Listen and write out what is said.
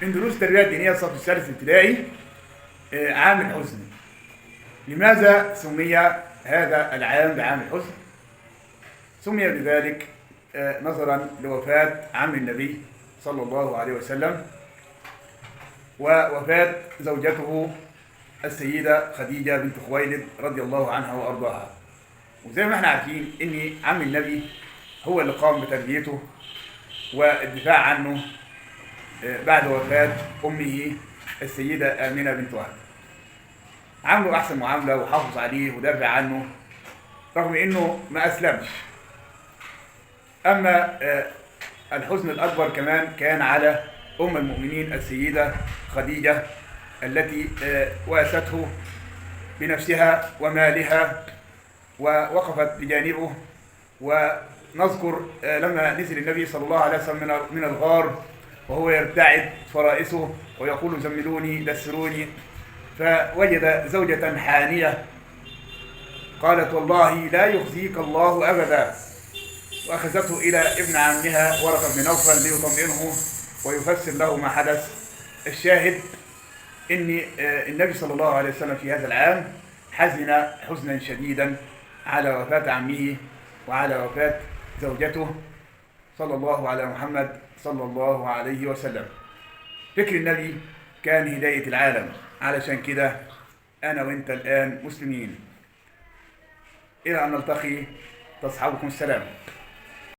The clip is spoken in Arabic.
من دروس التربية الدينية الصف الثالث الابتدائي، عام الحزن. لماذا سمي هذا العام بعام الحزن؟ سمي بذلك نظرا لوفاة عم النبي صلى الله عليه وسلم، ووفاة زوجته السيدة خديجة بنت خويلد رضي الله عنها وأرضاها. وزي ما احنا عارفين ان عم النبي هو اللي قام بتربيته والدفاع عنه بعد وفاة أمه السيدة آمنة بنت وهب. عامله أحسن معاملة وحافظ عليه ودافع عنه رغم إنه ما أسلمش. أما الحزن الأكبر كمان كان على أم المؤمنين السيدة خديجة التي واسته بنفسها ومالها ووقفت بجانبه. ونذكر لما نزل النبي صلى الله عليه وسلم من الغار وهو يرتعد فرائسه ويقول زملوني دسروني، فوجد زوجة حانية قالت والله لا يخزيك الله أبدا، وأخذته إلى ابن عمها ورقة بن نوفل ليطمئنه ويفسر له ما حدث. الشاهد إن النبي صلى الله عليه وسلم في هذا العام حزن حزنا شديدا على وفاة عمه وعلى وفاة زوجته صلى الله على محمد صلى الله عليه وسلم. فكر النبي كان هداية العالم، علشان كده أنا وإنت الآن مسلمين. إلى أن نلتقي، تصحبكم السلام.